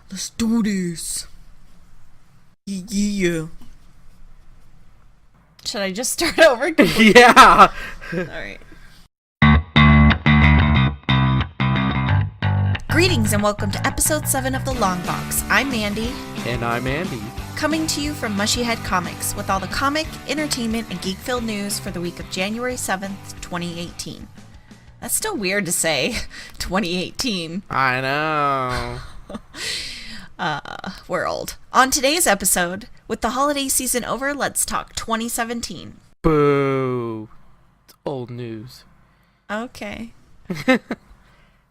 Let's do this. Yeah. Should I just start over? Yeah. Alright. Greetings and welcome to episode 7 of the Longbox. I'm Mandy. And I'm Andy. Coming to you from Mushyhead Comics with all the comic, entertainment, and geek-filled news for the week of January 7th, 2018. That's still weird to say, 2018. I know. We're old. On today's episode, with the holiday season over, let's talk 2017. Boo. It's old news. Okay.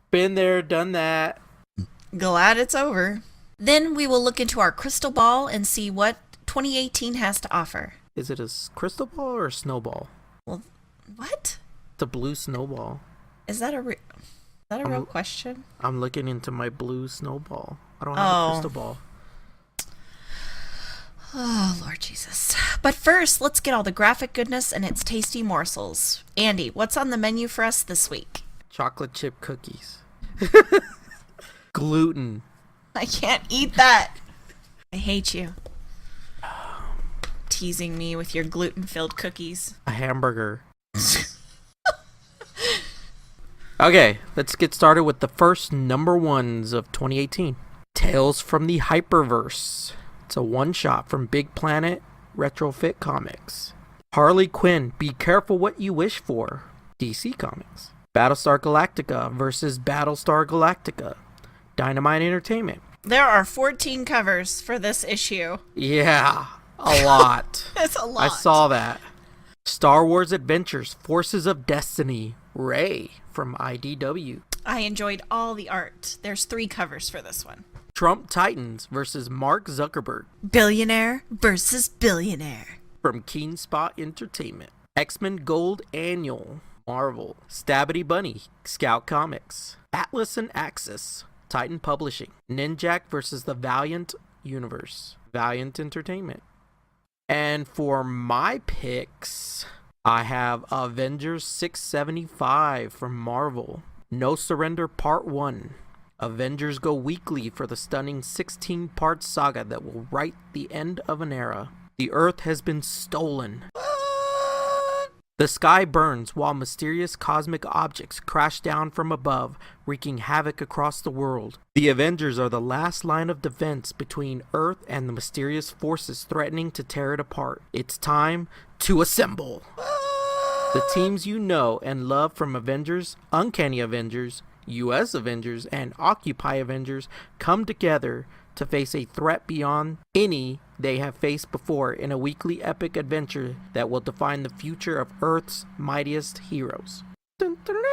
Been there, done that. Glad it's over. Then we will look into our crystal ball and see what 2018 has to offer. Is it a crystal ball or a snowball? Well, what? It's a blue snowball. Is that a real question? I'm looking into my blue snowball. I don't have a crystal ball. Oh, Lord Jesus. But first, let's get all the graphic goodness and its tasty morsels. Andy, what's on the menu for us this week? Chocolate chip cookies. Gluten. I can't eat that. I hate you. Teasing me with your gluten-filled cookies. A hamburger. Okay, let's get started with the first number ones of 2018. Tales from the Hyperverse. It's a one-shot from Big Planet Retrofit Comics. Harley Quinn, Be Careful What You Wish For. DC Comics. Battlestar Galactica versus Battlestar Galactica. Dynamite Entertainment. There are 14 covers for this issue. Yeah, a lot. That's a lot. I saw that. Star Wars Adventures, Forces of Destiny. Rey from IDW. I enjoyed all the art. There's 3 covers for this one. Trump Titans versus Mark Zuckerberg. Billionaire versus billionaire. From Keen Spot Entertainment. X-Men Gold Annual. Marvel. Stabbity Bunny. Scout Comics. Atlas and Axis. Titan Publishing. Ninjak versus the Valiant Universe. Valiant Entertainment. And for my picks, I have Avengers 675 from Marvel. No Surrender Part 1. Avengers go weekly for the stunning 16-part saga that will write the end of an era. The Earth has been stolen. The sky burns while mysterious cosmic objects crash down from above, wreaking havoc across the world. The Avengers are the last line of defense between Earth and the mysterious forces threatening to tear it apart. It's time to assemble. The teams you know and love from Avengers, Uncanny Avengers, US Avengers, and Occupy Avengers come together to face a threat beyond any they have faced before in a weekly epic adventure that will define the future of Earth's mightiest heroes. Dun, dun, dun.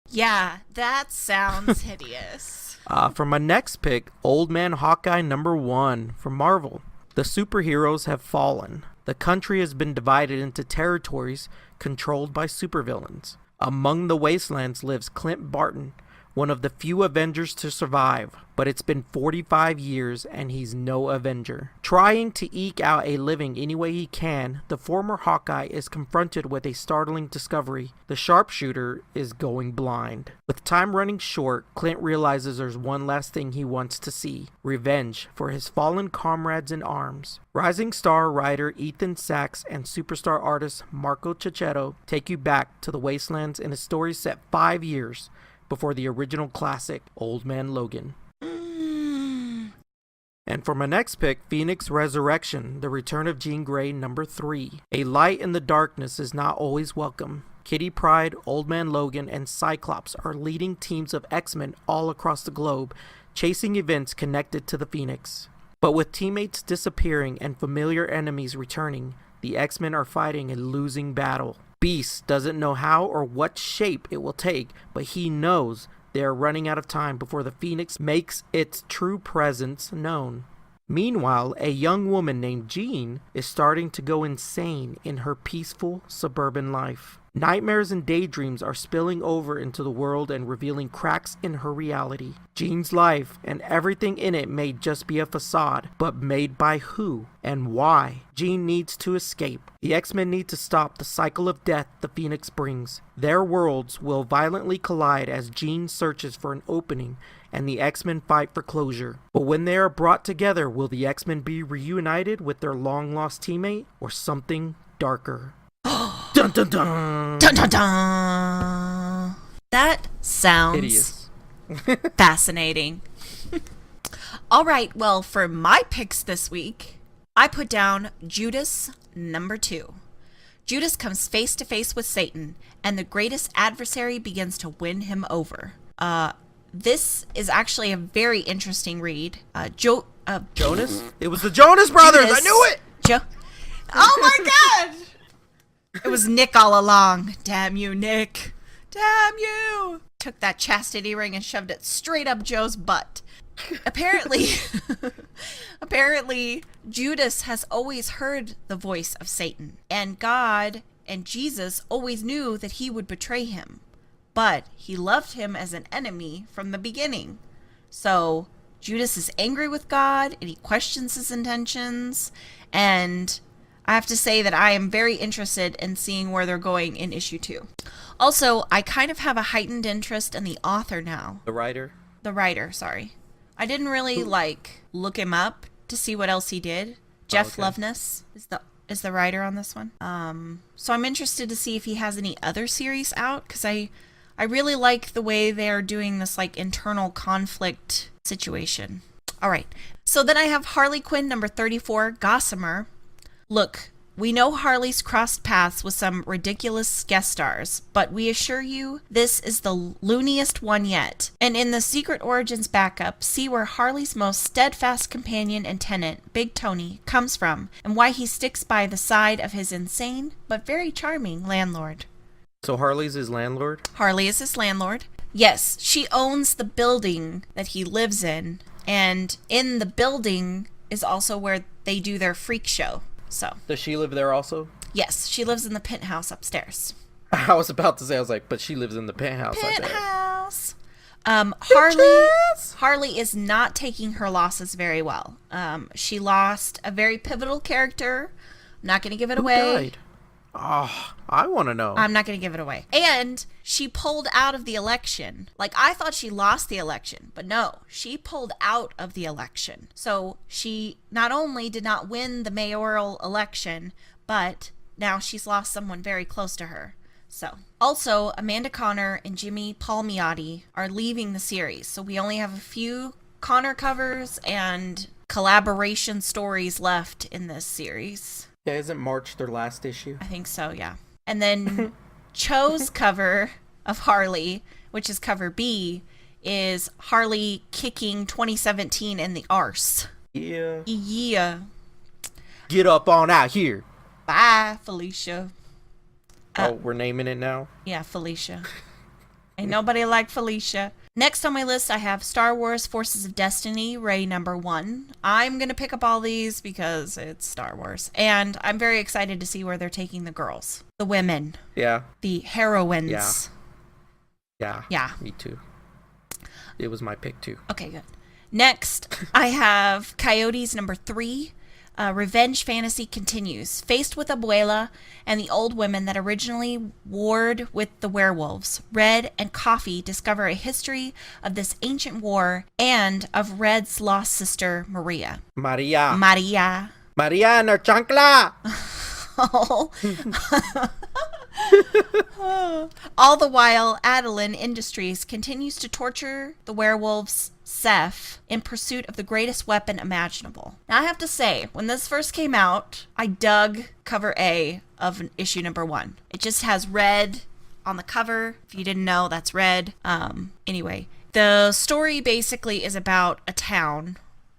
Yeah, that sounds hideous. For my next pick, Old Man Hawkeye number 1 from Marvel. The superheroes have fallen. The country has been divided into territories controlled by supervillains. Among the wastelands lives Clint Barton, one of the few Avengers to survive, but it's been 45 years and he's no Avenger. Trying to eke out a living any way he can, the former Hawkeye is confronted with a startling discovery. The sharpshooter is going blind. With time running short, Clint realizes there's one last thing he wants to see: revenge for his fallen comrades in arms. Rising star writer Ethan Sachs and superstar artist Marco Checchetto take you back to the wastelands in a story set 5 years before the original classic, Old Man Logan. And for my next pick, Phoenix Resurrection, The Return of Jean Grey number 3. A light in the darkness is not always welcome. Kitty Pryde, Old Man Logan, and Cyclops are leading teams of X-Men all across the globe, chasing events connected to the Phoenix. But with teammates disappearing and familiar enemies returning, the X-Men are fighting a losing battle. Beast doesn't know how or what shape it will take, but he knows they are running out of time before the Phoenix makes its true presence known. Meanwhile, a young woman named Jean is starting to go insane in her peaceful suburban life. Nightmares and daydreams are spilling over into the world and revealing cracks in her reality. Jean's life and everything in it may just be a facade, but made by who and why? Jean needs to escape. The X-Men need to stop the cycle of death the Phoenix brings. Their worlds will violently collide as Jean searches for an opening and the X-Men fight for closure. But when they are brought together, will the X-Men be reunited with their long-lost teammate or something darker? Dun dun dun! Dun dun dun! That sounds Hideous. fascinating. All right, well, for my picks this week, I put down Judas number 2. Judas comes face to face with Satan, and the greatest adversary begins to win him over. This is actually a very interesting read. Jonas? It was the Jonas Brothers! Judas. I knew it! Oh my god! It was Nick all along. Damn you, Nick. Damn you! Took that chastity ring and shoved it straight up Joe's butt. Apparently, Judas has always heard the voice of Satan, and God and Jesus always knew that he would betray him, but he loved him as an enemy from the beginning. So Judas is angry with God, and he questions his intentions, and I have to say that I am very interested in seeing where they're going in issue 2. Also, I kind of have a heightened interest in the author now. The writer? The writer, sorry. I didn't really look him up to see what else he did. Jeff Loveness is the writer on this one. So I'm interested to see if he has any other series out, because I really like the way they're doing this internal conflict situation. All right. So then I have Harley Quinn number 34, Gossamer. Look, we know Harley's crossed paths with some ridiculous guest stars, but we assure you this is the looniest one yet. And in the Secret Origins backup, see where Harley's most steadfast companion and tenant, Big Tony, comes from, and why he sticks by the side of his insane but very charming landlord. So Harley's his landlord? Harley is his landlord. Yes, she owns the building that he lives in, and in the building is also where they do their freak show. So Does she live there also? yes, she lives in the penthouse upstairs. I was about to say, but she lives in the penthouse. Penthouse. Bitches! Harley is not taking her losses very well. She lost a very pivotal character. I'm not going to give it away. Who died? Oh, I want to know. I'm not going to give it away. And she pulled out of the election. I thought she lost the election, but no, she pulled out of the election. So she not only did not win the mayoral election, but now she's lost someone very close to her. So also, Amanda Connor and Jimmy Palmiotti are leaving the series. So we only have a few Connor covers and collaboration stories left in this series. Yeah, isn't March their last issue? I think so, yeah. And then Cho's cover of Harley, which is cover B, is Harley kicking 2017 in the arse. Yeah. Yeah. Get up on out here. Bye, Felicia. We're naming it now? Yeah, Felicia. Ain't nobody like Felicia. Next on my list, I have Star Wars Forces of Destiny, Rey number 1. I'm going to pick up all these because it's Star Wars. And I'm very excited to see where they're taking the girls. The women. Yeah. The heroines. Yeah. Yeah. Me too. It was my pick too. Okay, good. Next, I have Coyotes number 3. Revenge fantasy continues. Faced with Abuela and the old women that originally warred with the werewolves, Red and Coffee discover a history of this ancient war and of Red's lost sister, Maria. Maria and her chancla! All the while, Adeline Industries continues to torture the werewolves, Seth, in pursuit of the greatest weapon imaginable. Now, I have to say, when this first came out, I dug cover A of issue number 1. It just has red on the cover. If you didn't know, that's red. Anyway, the story basically is about a town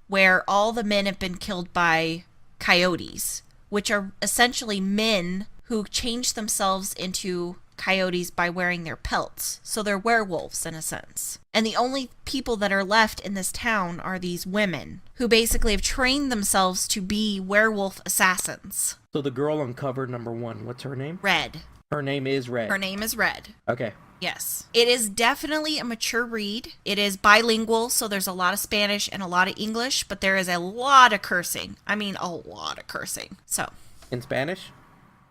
where all the men have been killed by coyotes, which are essentially men who change themselves into coyotes by wearing their pelts. So they're werewolves in a sense. And the only people that are left in this town are these women who basically have trained themselves to be werewolf assassins. So the girl on cover number 1, what's her name? Red. Her name is Red. Her name is Red. Okay. Yes. It is definitely a mature read. It is bilingual, so there's a lot of Spanish and a lot of English, but there is a lot of cursing. I mean, a lot of cursing. So. In Spanish?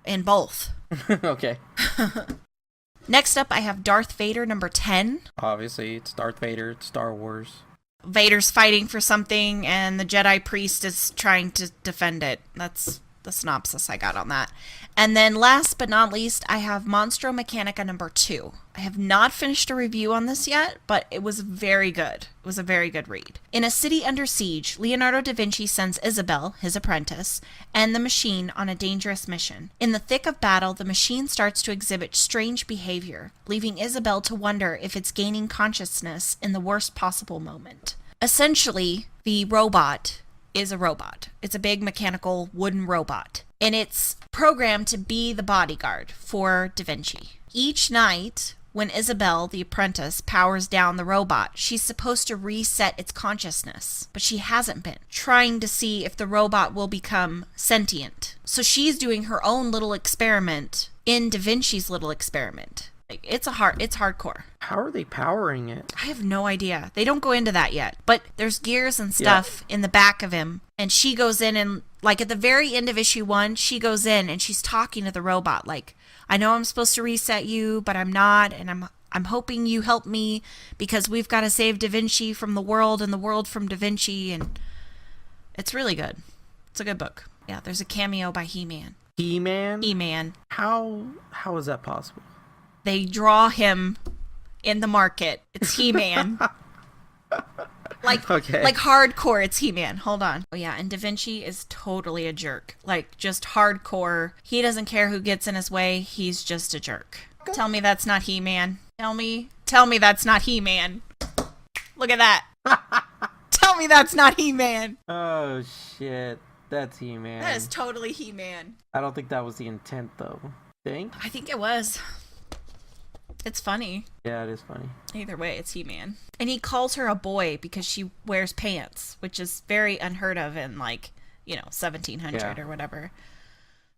In both. Okay. Next up, I have Darth Vader number 10. Obviously, it's Darth Vader, it's Star Wars. Vader's fighting for something, and the Jedi priest is trying to defend it. That's the synopsis I got on that. And then last but not least, I have Monstro Mechanica number 2. I have not finished a review on this yet, but it was very good. It was a very good read. In a city under siege, Leonardo da Vinci sends Isabel, his apprentice, and the machine on a dangerous mission. In the thick of battle, the machine starts to exhibit strange behavior, leaving Isabel to wonder if it's gaining consciousness in the worst possible moment. Essentially, the robot is a robot. It's a big mechanical wooden robot. And it's programmed to be the bodyguard for Da Vinci. Each night, when Isabel, the apprentice, powers down the robot, she's supposed to reset its consciousness. But she hasn't been, trying to see if the robot will become sentient. So she's doing her own little experiment in Da Vinci's little experiment. It's hardcore. How are they powering it? I have no idea. They don't go into that yet. But there's gears and stuff in the back of him. And she goes in and, like, at the very end of issue 1, she goes in and she's talking to the robot. Like, I know I'm supposed to reset you, but I'm not. And I'm hoping you help me because we've got to save Da Vinci from the world and the world from Da Vinci. And it's really good. It's a good book. Yeah, there's a cameo by He-Man. He-Man? He-Man. How is that possible? They draw him in the market. It's He-Man. Like hardcore, it's He-Man. Hold on. Oh yeah, and Da Vinci is totally a jerk. Like, just hardcore. He doesn't care who gets in his way. He's just a jerk. Tell me that's not He-Man. Tell me that's not He-Man. Look at that. Tell me that's not He-Man. Oh shit, that's He-Man. That is totally He-Man. I don't think that was the intent though. Think? I think it was. It's funny. Yeah, it is funny. Either way, it's He-Man. And he calls her a boy because she wears pants, which is very unheard of in, like, 1700 or whatever.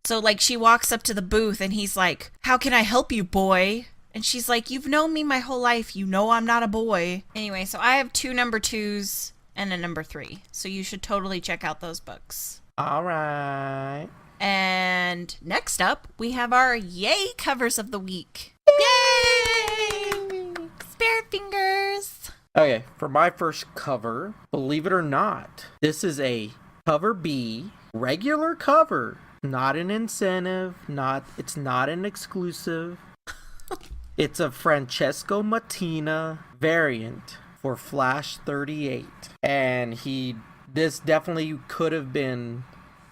So, like, she walks up to the booth and he's like, "How can I help you, boy?" And she's like, "You've known me my whole life. You know I'm not a boy." Anyway, so I have 2 number 2s and a number 3. So you should totally check out those books. All right. And next up, we have our Yay covers of the week. Yay! Spirit fingers! Okay, for my first cover, believe it or not, this is a cover B, regular cover. Not an incentive, it's not an exclusive. It's a Francesco Mattina variant for Flash 38. And this definitely could have been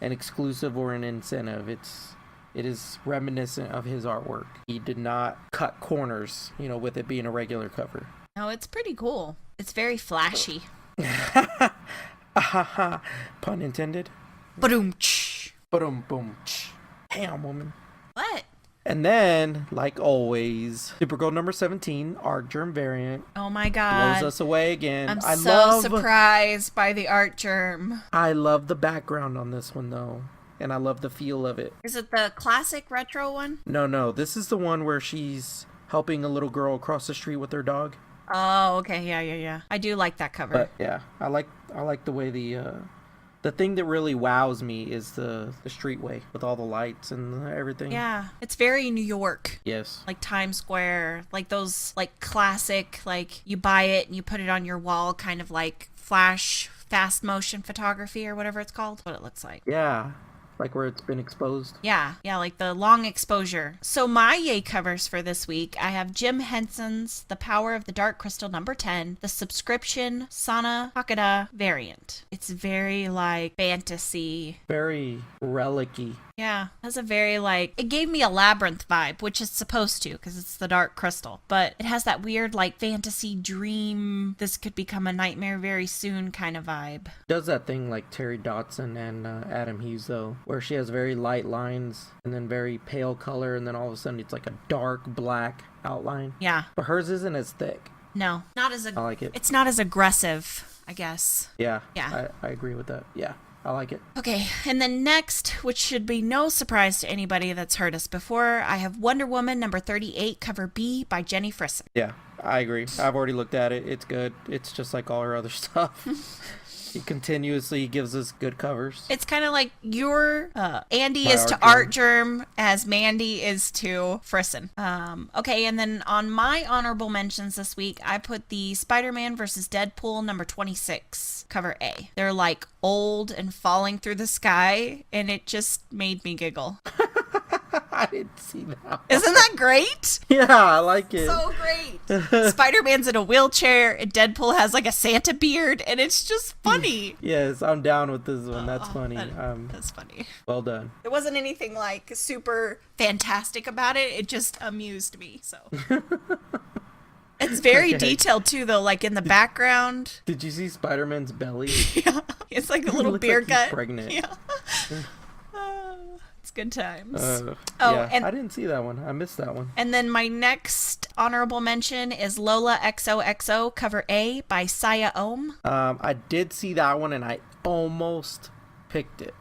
an exclusive or an incentive. It is reminiscent of his artwork. He did not cut corners, with it being a regular cover. No, it's pretty cool. It's very flashy. Pun intended. Ba-doom-ch. Ba-doom-boom-ch. Damn, woman. What? And then, like always, Supergirl number 17, Art Germ variant. Oh my god. Blows us away again. I'm so surprised by the Art Germ. I love the background on this one, though. And I love the feel of it. Is it the classic retro one? No. This is the one where she's helping a little girl across the street with her dog. Oh, okay. Yeah. I do like that cover. But yeah, I like the way the thing that really wows me is the streetway with all the lights and everything. Yeah, it's very New York. Yes. Like Times Square, like those like classic, like you buy it and you put it on your wall, kind of like fast motion photography or whatever it's called. What it looks like. Yeah. Like where it's been exposed. Yeah, like the long exposure. So my Yay covers for this week, I have Jim Henson's The Power of the Dark Crystal number 10, the subscription Sana Hakata variant. It's very like fantasy. Very relic-y. Yeah, has a very it gave me a Labyrinth vibe, which it's supposed to because it's the Dark Crystal. But it has that weird like fantasy dream, this could become a nightmare very soon kind of vibe. Does that thing like Terry Dodson and Adam Hughes though, where she has very light lines and then very pale color and then all of a sudden it's like a dark black outline. Yeah. But hers isn't as thick. No, not as I like it. It's not as aggressive, I guess. Yeah. Yeah. I agree with that. Yeah. I like it. Okay, and then next, which should be no surprise to anybody that's heard us before, I have Wonder Woman number 38, cover B by Jenny Frison. Yeah. I agree. I've already looked at it. It's good. It's just like all our other stuff. He continuously gives us good covers. It's kind of like your Andy My is to Art Germ as Mandy is to Frisson. Okay, and then on my honorable mentions this week, I put the Spider-Man versus Deadpool number 26 cover A. They're like old and falling through the sky, and it just made me giggle. I didn't see that one. Isn't that great? Yeah, I like it. So great. Spider-Man's in a wheelchair, and Deadpool has like a Santa beard, and it's just funny. Yes, I'm down with this one. That's funny. That's funny. Well done. There wasn't anything like super fantastic about it. It just amused me. So it's very detailed too, though. Like in the background. Did you see Spider-Man's belly? Yeah, it's like a little looks beer like gut. he's pregnant. Yeah. It's good times. Yeah, and I didn't see that one. I missed that one. And then my next honorable mention is Lola XOXO cover A by Saya Ohm. I did see that one, and I almost picked it.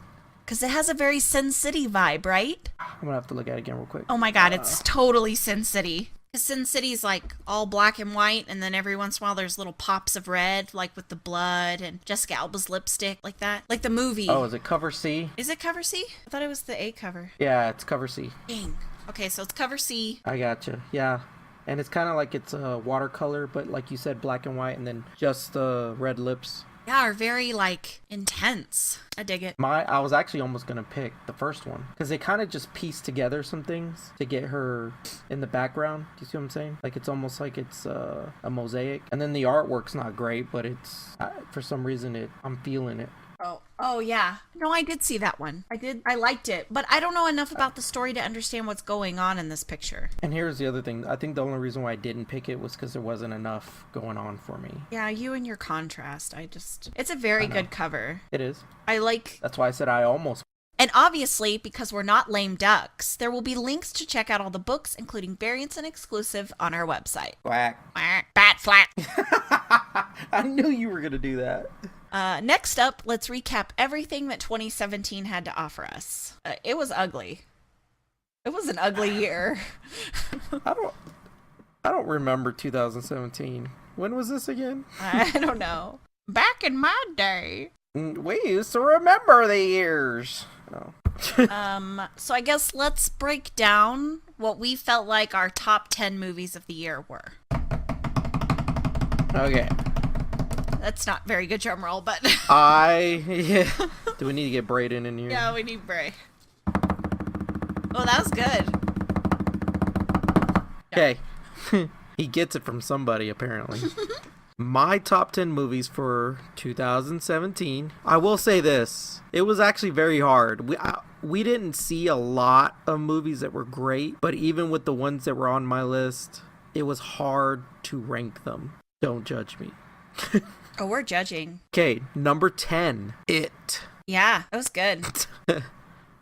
Because it has a very Sin City vibe, right? I'm gonna have to look at it again real quick. Oh my god, it's totally Sin City. Because Sin City's like all black and white, and then every once in a while there's little pops of red, like with the blood and Jessica Alba's lipstick, like that. Like the movie. Oh, is it cover C? Is it cover C? I thought it was the A cover. Yeah, it's cover C. Dang. Okay, so it's cover C. I gotcha. Yeah. And it's kind of like it's a watercolor, but like you said, black and white, and then just the red lips. Yeah, are very, like, intense. I dig it. I was actually almost going to pick the first one, because they kind of just piece together some things to get her in the background. Do you see what I'm saying? Like, it's almost like it's a mosaic. And then the artwork's not great, but it's, for some reason, I'm feeling it. Oh yeah. No, I did see that one. I liked it, but I don't know enough about the story to understand what's going on in this picture. And here's the other thing. I think the only reason why I didn't pick it was because there wasn't enough going on for me. Yeah, you and your contrast. It's a very good cover. It is. That's why I said I almost. And obviously, because we're not lame ducks, there will be links to check out all the books, including variants and exclusive, on our website. Quack. Quack. Bat flat. I knew you were going to do that. Next up, let's recap everything that 2017 had to offer us. It was ugly. It was an ugly year. I don't remember 2017. When was this again? I don't know. Back in my day. We used to remember the years. Oh. So I guess let's break down what we felt like our top 10 movies of the year were. Okay. That's not very good drum roll, but... Yeah. Do we need to get Braden in here? Yeah, we need Bray. Oh, that was good. Okay. He gets it from somebody, apparently. My top 10 movies for 2017. I will say this. It was actually very hard. We didn't see a lot of movies that were great, but even with the ones that were on my list, it was hard to rank them. Don't judge me. Oh, we're judging. Okay, number 10, It. Yeah, that was good.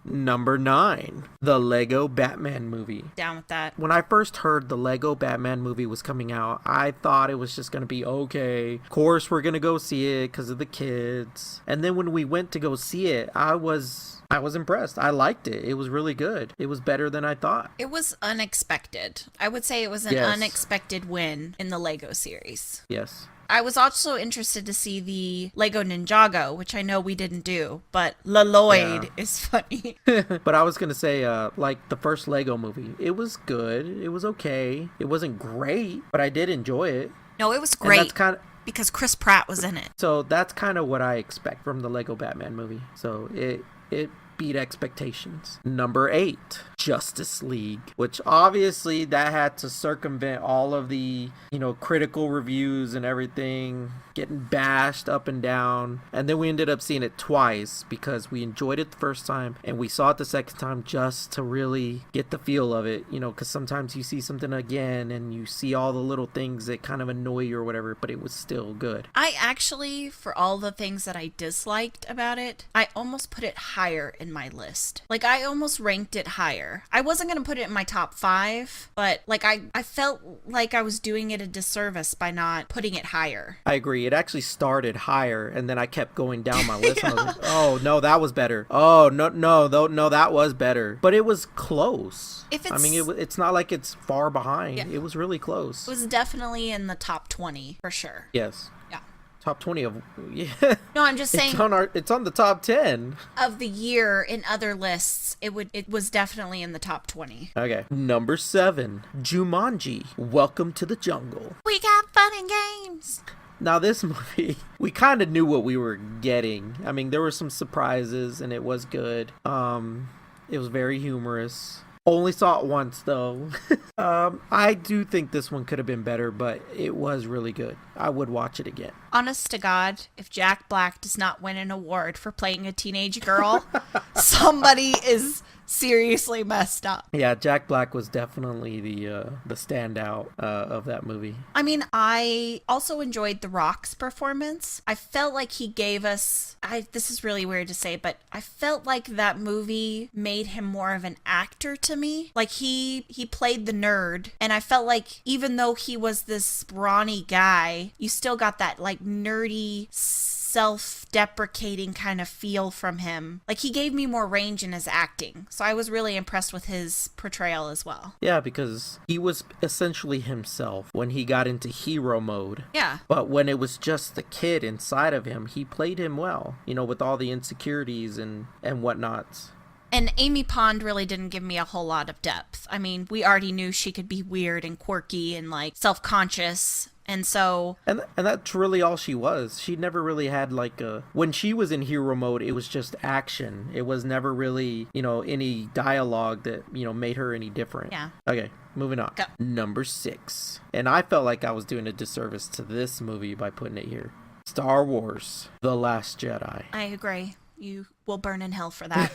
Number 9, the Lego Batman movie. Down with that. When I first heard the Lego Batman movie was coming out, I thought it was just going to be okay. Of course, we're going to go see it because of the kids. And then when we went to go see it, I was impressed. I liked it. It was really good. It was better than I thought. It was unexpected. I would say it was an unexpected win in the Lego series. Yes. I was also interested to see the Lego Ninjago, which I know we didn't do, but Lloyd is funny. But I was going to say, like the first Lego movie, it was good. It was okay. It wasn't great, but I did enjoy it. No, it was great. And that's because Chris Pratt was in it. So that's kind of what I expect from the Lego Batman movie. So it beat expectations. Number 8, Justice League, which obviously that had to circumvent all of the, critical reviews and everything, getting bashed up and down. And then we ended up seeing it twice because we enjoyed it the first time and we saw it the second time just to really get the feel of it, because sometimes you see something again and you see all the little things that kind of annoy you or whatever, but it was still good. I actually, for all the things that I disliked about it, I almost put it higher in my list. Like, I almost ranked it higher. I wasn't going to put it in my top 5, but like I felt like I was doing it a disservice by not putting it higher. I agree. It actually started higher, and then I kept going down my list. And I was like, oh, no, that was better. Oh, no, that was better. But it was close. It's not like it's far behind. Yeah. It was really close. It was definitely in the top 20 for sure. Yes. Yeah. Top 20 of yeah. No, I'm just saying it's on the top 10 of the year in other lists. It was definitely in the top 20. Okay. Number 7, Jumanji: Welcome to the Jungle. We got fun and games. Now this movie, we kind of knew what we were getting. I mean, there were some surprises and it was good. It was very humorous. Only saw it once though. I do think this one could have been better, but it was really good. I would watch it again. Honest to God, if Jack Black does not win an award for playing a teenage girl, somebody is seriously messed up. Yeah, Jack Black was definitely the standout of that movie. I mean, I also enjoyed The Rock's performance. I felt like he gave us, this is really weird to say, but I felt like that movie made him more of an actor to me. Like he played the nerd, and I felt like even though he was this brawny guy, you still got that like nerdy, self-deprecating kind of feel from him. Like he gave me more range in his acting. So I was really impressed with his portrayal as well. Yeah, because he was essentially himself when he got into hero mode. Yeah. But when it was just the kid inside of him, he played him well, with all the insecurities and whatnots. And Amy Pond really didn't give me a whole lot of depth. I mean, we already knew she could be weird and quirky and like self-conscious. And so... And that's really all she was. She never really had like when she was in hero mode, it was just action. It was never really, any dialogue that, made her any different. Yeah. Okay, moving on. Go. Number 6. And I felt like I was doing a disservice to this movie by putting it here. Star Wars: The Last Jedi. I agree. You will burn in hell for that.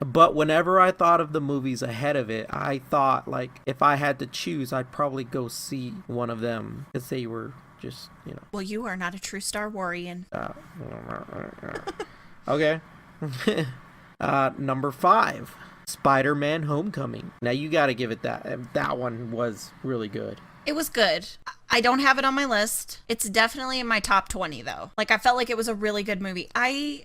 But whenever I thought of the movies ahead of it, I thought, like, if I had to choose, I'd probably go see one of them. Because they were just, Well, you are not a true Star Warian. Okay. Number 5, Spider-Man: Homecoming. Now, you got to give it that. That one was really good. It was good. I don't have it on my list. It's definitely in my top 20, though. Like, I felt like it was a really good movie. I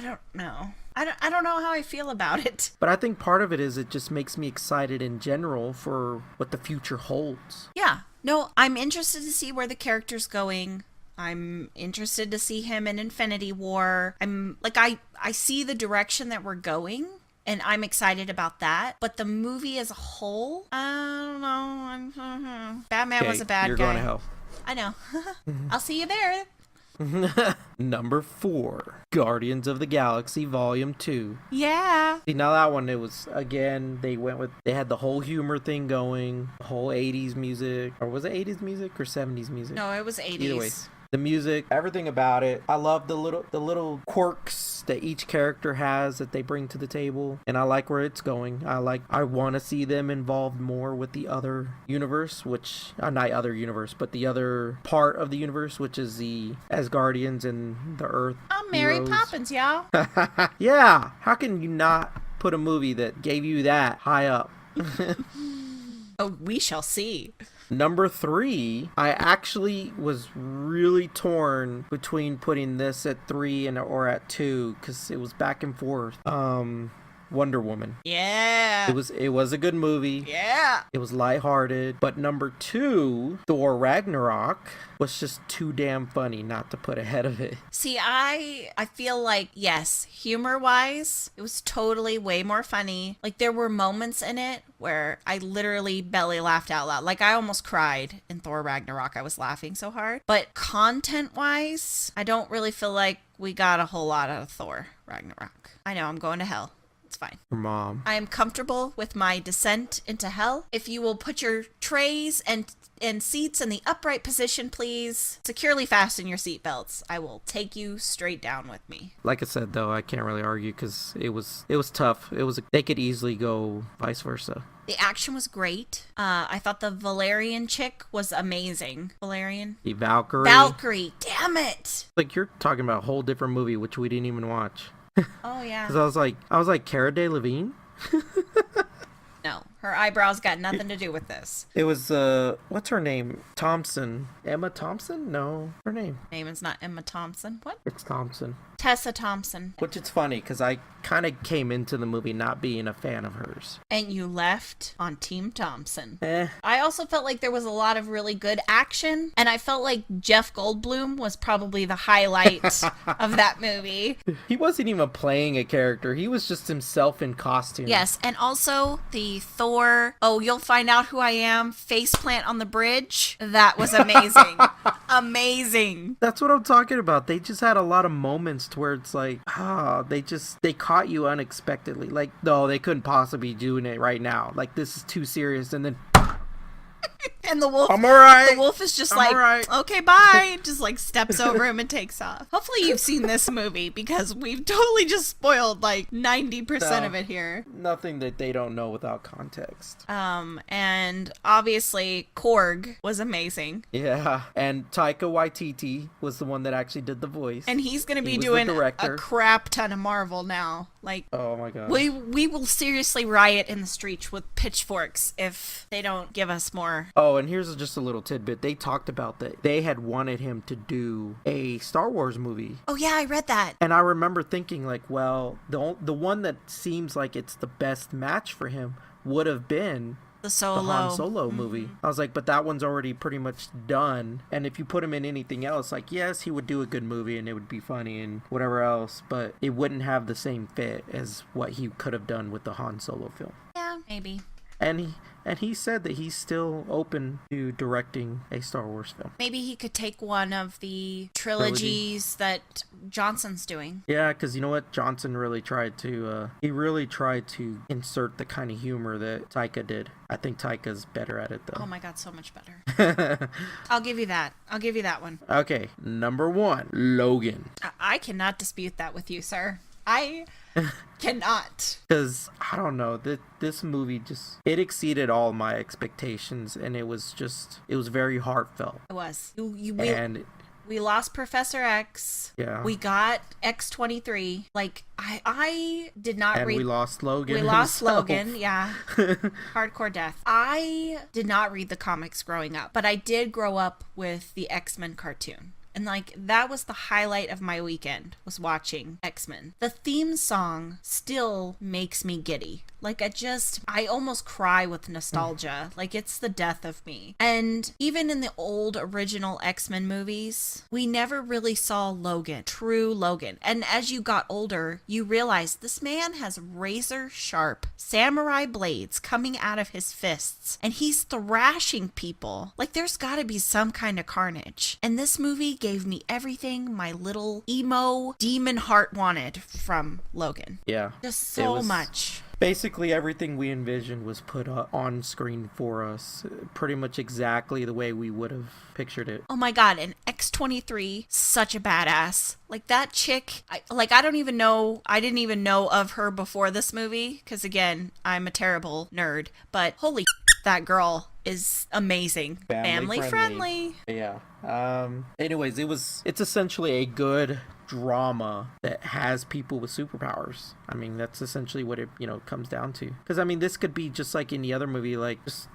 don't know. I don't know how I feel about it. But I think part of it is it just makes me excited in general for what the future holds. Yeah. No, I'm interested to see where the character's going. I'm interested to see him in Infinity War. I see the direction that we're going, and I'm excited about that. But the movie as a whole, I don't know. Batman was a bad guy. You're going to hell. I know. I'll see you there. Number 4, Guardians of the Galaxy Volume 2. Yeah. See, now that one, it was, again, they had the whole humor thing going, the whole 80s music, or was it 80s music or 70s music? No, it was 80s. Either way. The music, everything about it. I love the little quirks that each character has that they bring to the table, and I like where it's going. I want to see them involved more with the other universe, which not other universe, but the other part of the universe, which is the Asgardians and the Earth. I'm Mary Poppins, y'all. Yeah, how can you not put a movie that gave you that high up? Oh, we shall see. Number 3, I actually was really torn between putting this at 3 or at 2 because it was back and forth. Wonder Woman. Yeah. It was a good movie. Yeah. It was lighthearted. But number 2, Thor Ragnarok, was just too damn funny not to put ahead of it. See, I feel like, yes, humor-wise, it was totally way more funny. Like, there were moments in it where I literally belly laughed out loud. Like, I almost cried in Thor Ragnarok. I was laughing so hard. But content-wise, I don't really feel like we got a whole lot out of Thor Ragnarok. I know, I'm going to hell. It's fine. Your mom. I am comfortable with my descent into hell. If you will put your trays and seats in the upright position, please. Securely fasten your seatbelts. I will take you straight down with me. Like I said, though, I can't really argue because it was tough. They could easily go vice versa. The action was great. I thought the Valerian chick was amazing. Valerian? The Valkyrie. Valkyrie. Damn it. Like, you're talking about a whole different movie, which we didn't even watch. Oh, yeah. Because I was like, Cara Delevingne? No, her eyebrows got nothing to do with this. It was, what's her name? Thompson. Emma Thompson? No, her name. Name is not Emma Thompson. What? It's Thompson. Tessa Thompson. Which it's funny, because I kind of came into the movie not being a fan of hers. And you left on Team Thompson. Eh. I also felt like there was a lot of really good action, and I felt like Jeff Goldblum was probably the highlight of that movie. He wasn't even playing a character. He was just himself in costume. Yes, and also the Thor, oh, you'll find out who I am, faceplant on the bridge. That was amazing. Amazing. That's what I'm talking about. They just had a lot of moments to where it's like, they caught you unexpectedly. Like, no, they couldn't possibly be doing it right now. Like, this is too serious. And then And the wolf, I'm all right. The wolf is just I'm like, all right. Okay, bye. Just like steps over him and takes off. Hopefully you've seen this movie because we've totally just spoiled like 90% of it here. Nothing that they don't know without context. And obviously Korg was amazing. Yeah, and Taika Waititi was the one that actually did the voice. And he's going to be was the doing director. a crap ton of Marvel now. Like, oh my god. We will seriously riot in the streets with pitchforks if they don't give us more. Oh, and here's just a little tidbit. They talked about that. They had wanted him to do a Star Wars movie. Oh yeah, I read that. And I remember thinking like, well, the one that seems like it's the best match for him would have been the Han Solo movie. I was like, but that one's already pretty much done. And if you put him in anything else, like, yes, he would do a good movie and it would be funny and whatever else, but it wouldn't have the same fit as what he could have done with the Han Solo film. Yeah, maybe. And he said that he's still open to directing a Star Wars film. Maybe he could take one of the trilogies that Johnson's doing. Yeah, because you know what? Johnson really tried to, insert the kind of humor that Taika did. I think Taika's better at it, though. Oh my god, so much better. I'll give you that. I'll give you that one. Okay, number 1, Logan. I cannot dispute that with you, sir. I cannot. Because, I don't know, this movie just, it exceeded all my expectations, and it was very heartfelt. It was. We lost Professor X. Yeah. We got X-23. Like, I did not read... And we lost Logan. We lost Logan, yeah. Hardcore death. I did not read the comics growing up, but I did grow up with the X-Men cartoon. And, like, that was the highlight of my weekend, was watching X-Men. The theme song still makes me giddy. Like, I almost cry with nostalgia. Like, it's the death of me. And even in the old original X-Men movies, we never really saw Logan, true Logan. And as you got older, you realize this man has razor sharp samurai blades coming out of his fists. And he's thrashing people. Like, there's gotta be some kind of carnage. And this movie gave me everything my little emo demon heart wanted from Logan. Yeah. Just so much. Basically, everything we envisioned was put on screen for us, pretty much exactly the way we would have pictured it. Oh my god, and X-23, such a badass. Like, that chick, I didn't even know of her before this movie, because again, I'm a terrible nerd, but holy that girl is amazing. Family friendly. Yeah. Anyways, it's essentially a good drama that has people with superpowers. I mean, that's essentially what it, comes down to. Because, I mean, this could be just like any other movie, like, just,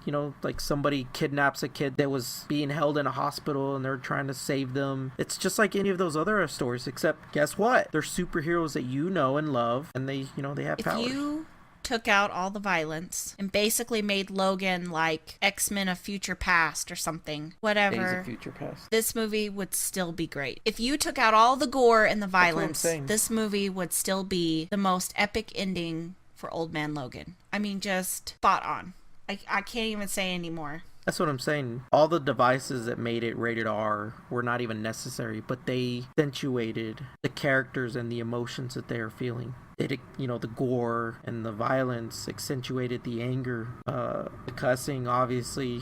like somebody kidnaps a kid that was being held in a hospital and they're trying to save them. It's just like any of those other stories, except guess what? They're superheroes that you know and love, and they have powers. If you took out all the violence and basically made Logan like X-Men of Future Past or something, whatever, Days of Future Past, this movie would still be great. If you took out all the gore and the violence, this movie would still be the most epic ending for Old Man Logan. I mean, just spot on. I can't even say anymore. That's what I'm saying. All the devices that made it rated R were not even necessary, but they accentuated the characters and the emotions that they are feeling. The gore and the violence accentuated the anger, the cussing, obviously,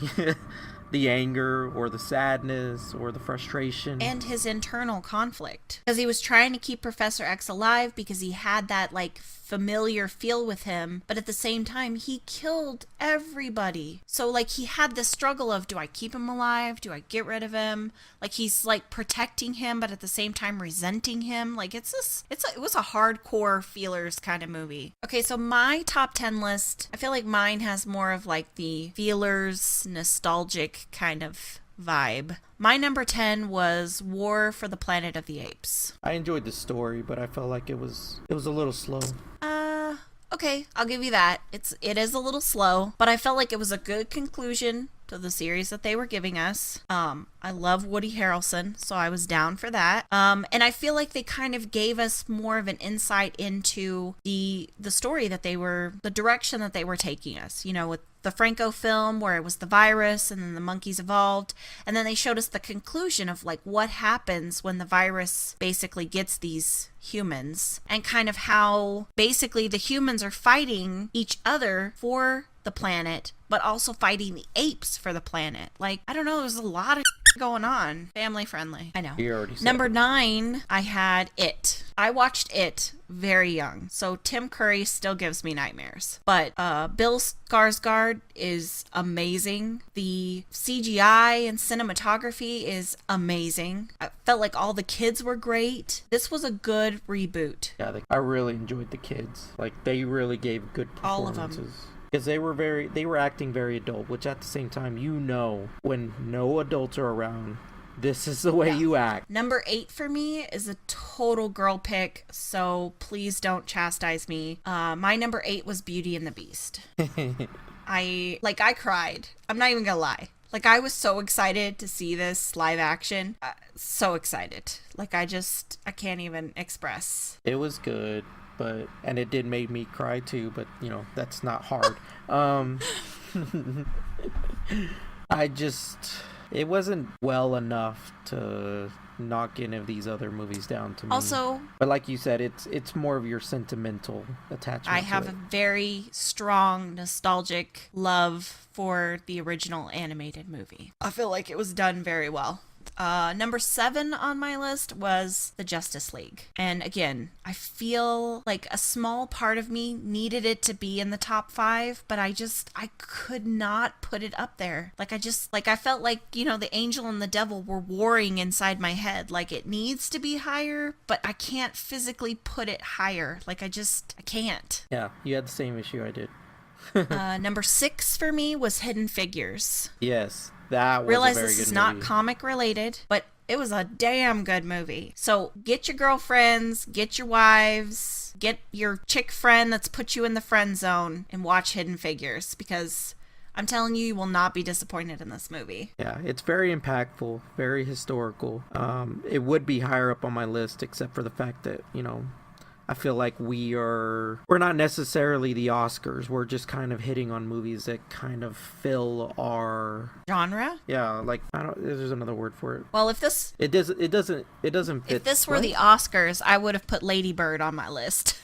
the anger or the sadness or the frustration. And his internal conflict. Because he was trying to keep Professor X alive because he had that, like, familiar feel with him, but at the same time, he killed everybody. So, like, he had this struggle of, do I keep him alive? Do I get rid of him? Like, he's, like, protecting him, but at the same time resenting him. Like, it was a hardcore feelers kind of movie. Okay, so my top 10 list, I feel like mine has more of, like, the feelers, nostalgic kind of vibe. My number 10 was War for the Planet of the Apes. I enjoyed the story, but I felt like it was a little slow. Okay, I'll give you that. It is a little slow, but I felt like it was a good conclusion to the series that they were giving us. I love Woody Harrelson, so I was down for that. And I feel like they kind of gave us more of an insight into the story that the direction that they were taking us, you know, with the Franco film where it was the virus and then the monkeys evolved. And then they showed us the conclusion of like what happens when the virus basically gets these humans and kind of how basically the humans are fighting each other for the planet, but also fighting the apes for the planet. Like, I don't know, there's a lot of going on. Family friendly. I know. You already said Number it. 9, I had It. I watched It very young, so Tim Curry still gives me nightmares. But Bill Skarsgård is amazing. The CGI and cinematography is amazing. I felt like all the kids were great. This was a good reboot. Yeah, I really enjoyed the kids. Like, they really gave good All of performances. them. Because they were acting very adult, which at the same time, you know, when no adults are around, this is the way you act. Number 8 for me is a total girl pick, so please don't chastise me. My number 8 was Beauty and the Beast. I cried. I'm not even gonna lie. Like, I was so excited to see this live action. So excited. Like, I can't even express. It was good. And it did make me cry too, but you know, that's not hard. It wasn't well enough to knock any of these other movies down to me. Also, but like you said, it's more of your sentimental attachment. I have a very strong nostalgic love for the original animated movie. I feel like it was done very well. Number 7 on my list was the Justice League. And again, I feel like a small part of me needed it to be in the top 5, but I could not put it up there. I felt like, you know, the angel and the devil were warring inside my head. Like, it needs to be higher, but I can't physically put it higher. Like, I can't. Yeah, you had the same issue I did. Number 6 for me was Hidden Figures. Yes. That was Realize a very this good is movie. not comic related, but it was a damn good movie. So get your girlfriends, get your wives, get your chick friend that's put you in the friend zone and watch Hidden Figures, because I'm telling you, you will not be disappointed in this movie. Yeah, it's very impactful, very historical. It would be higher up on my list, except for the fact that, you know, I feel like we're not necessarily the Oscars. We're just kind of hitting on movies that kind of fill our genre. Yeah, like there's another word for it. Well, if this it doesn't fit. If this were the Oscars, I would have put Lady Bird on my list.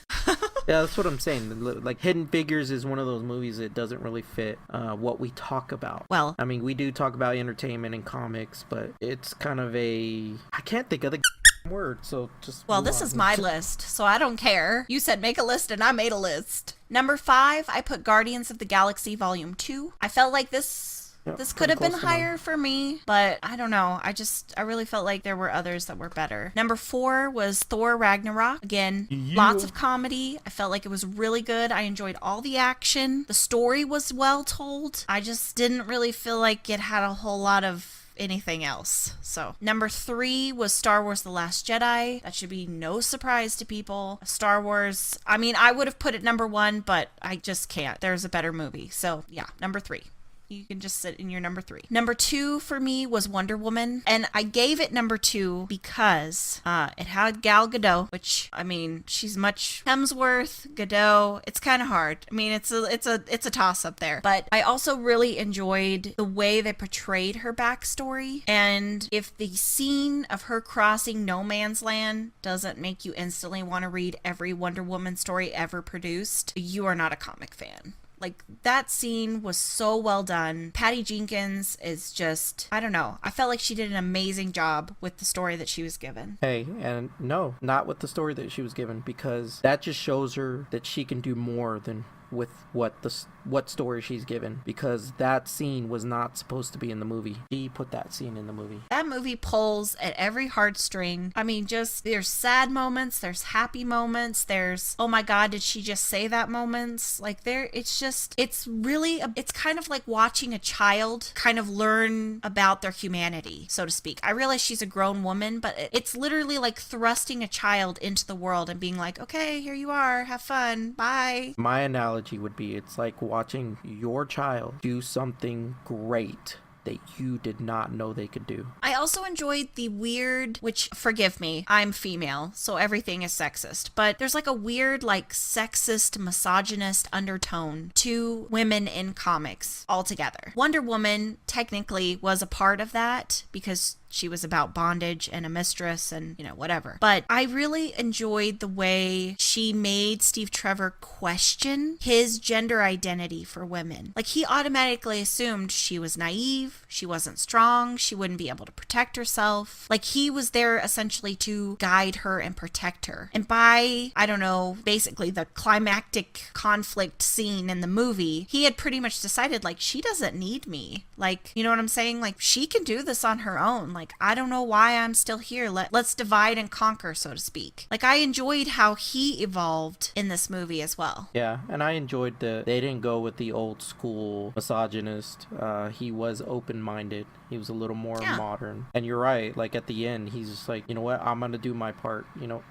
Yeah, that's what I'm saying. Like, Hidden Figures is one of those movies that doesn't really fit what we talk about. Well, I mean, we do talk about entertainment and comics, but it's kind of I can't think of the word, so just well, this is my list, so I don't care. You said make a list, and I made a list. Number 5, I put Guardians of the Galaxy Volume 2. I felt like this could have been higher for me, but I don't know. I really felt like there were others that were better. Number 4 was Thor Ragnarok. Again, lots of comedy. I felt like it was really good. I enjoyed all the action. The story was well told. I just didn't really feel like it had a whole lot of anything else. So number 3 was Star Wars The Last Jedi. That should be no surprise to people. Star Wars, I mean, I would have put it number 1, but I just can't. There's a better movie. So yeah, number 3. You can just sit in your number 3. Number 2 for me was Wonder Woman. And I gave it number 2 because it had Gal Gadot, which, I mean, she's much Hemsworth, Gadot. It's kind of hard. I mean, it's a toss up there. But I also really enjoyed the way they portrayed her backstory. And if the scene of her crossing no man's land doesn't make you instantly want to read every Wonder Woman story ever produced, you are not a comic fan. Like, that scene was so well done. Patty Jenkins is just, I don't know. I felt like she did an amazing job with the story that she was given. Hey, and no, not with the story that she was given, because that just shows her that she can do more than with what story she's given, because that scene was not supposed to be in the movie. She put that scene in the movie. That movie pulls at every heartstring. I mean, just there's sad moments, there's happy moments, there's oh my god, did she just say that moments. Like it's really it's kind of like watching a child kind of learn about their humanity, so to speak. I realize she's a grown woman, but it's literally like thrusting a child into the world and being like, okay, here you are, have fun, bye. My analogy would be, it's like watching your child do something great that you did not know they could do. I also enjoyed the weird, which, forgive me, I'm female, so everything is sexist, but there's like a weird, like, sexist, misogynist undertone to women in comics altogether. Wonder Woman technically was a part of that because she was about bondage and a mistress and, whatever. But I really enjoyed the way she made Steve Trevor question his gender identity for women. Like, he automatically assumed she was naive, she wasn't strong, she wouldn't be able to protect herself. Like, he was there essentially to guide her and protect her. And by, I don't know, basically the climactic conflict scene in the movie, he had pretty much decided, like, she doesn't need me. Like, you know what I'm saying? Like, she can do this on her own. Like, I don't know why I'm still here. Let's divide and conquer, so to speak. Like, I enjoyed how he evolved in this movie as well. Yeah, and I enjoyed they didn't go with the old school misogynist. He was open-minded. He was a little more modern. And you're right, like at the end, he's just like, you know what, I'm gonna do my part.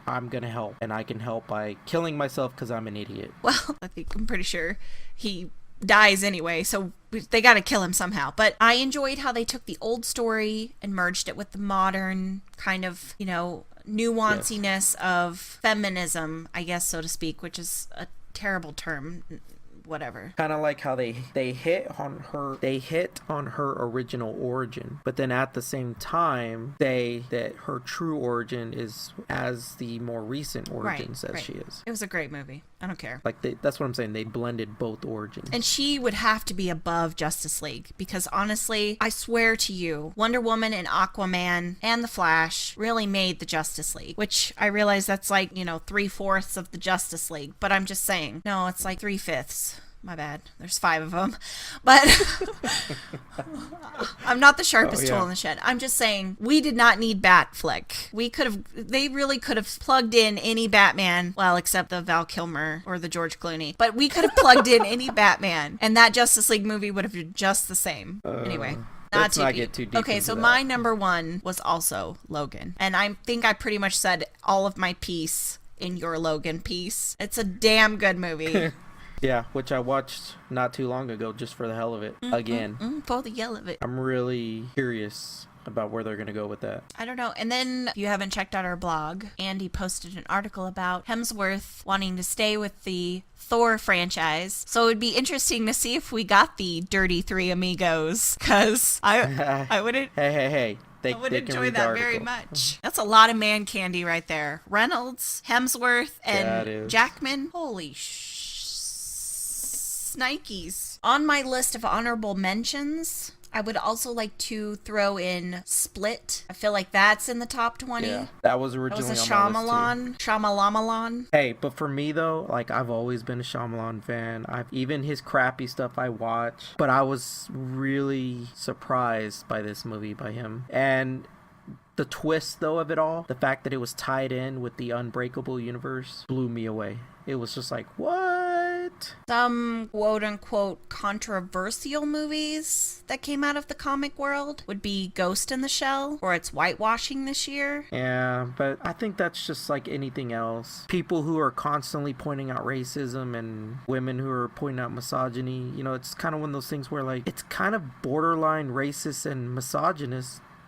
I'm gonna help. And I can help by killing myself because I'm an idiot. Well, I'm pretty sure he dies anyway, so they gotta kill him somehow. But I enjoyed how they took the old story and merged it with the modern kind of, nuanciness of feminism, I guess, so to speak, which is a terrible term. Whatever. Kind of like how they hit on her original origin, but then at the same time that her true origin is as the more recent origins as she is. It was a great movie. I don't care. Like that's what I'm saying. They blended both origins. And she would have to be above Justice League because honestly, I swear to you, Wonder Woman and Aquaman and The Flash really made the Justice League, which I realize that's like, 3/4 of the Justice League, but I'm just saying, no, it's like 3/5. My bad. There's 5 of them. But I'm not the sharpest tool in the shed. I'm just saying we did not need Batflick. They really could have plugged in any Batman, well, except the Val Kilmer or the George Clooney. But we could have plugged in any Batman and that Justice League movie would have been just the same. Anyway. Let's not get too deep. Okay, so my number 1 was also Logan. And I think I pretty much said all of my piece in your Logan piece. It's a damn good movie. Yeah, which I watched not too long ago just for the hell of it. Again. For the yell of it. I'm really curious about where they're going to go with that. I don't know. And then, if you haven't checked out our blog, Andy posted an article about Hemsworth wanting to stay with the Thor franchise. So it would be interesting to see if we got the Dirty Three Amigos, because I wouldn't... Hey. I would enjoy that very much. That's a lot of man candy right there. Reynolds, Hemsworth, and Jackman. Holy Nikes. On my list of honorable mentions, I would also like to throw in Split. I feel like that's in the top 20. Yeah, that was originally on my list too. Shyamalan. Hey, but for me though, like I've always been a Shyamalan fan. Even his crappy stuff I watch, but I was really surprised by this movie by him. And the twist though of it all, the fact that it was tied in with the Unbreakable universe blew me away. It was just like, what? Some quote-unquote controversial movies that came out of the comic world would be Ghost in the Shell, or its whitewashing this year. Yeah, but I think that's just like anything else. People who are constantly pointing out racism and women who are pointing out misogyny, it's kind of one of those things where like it's kind of borderline racist and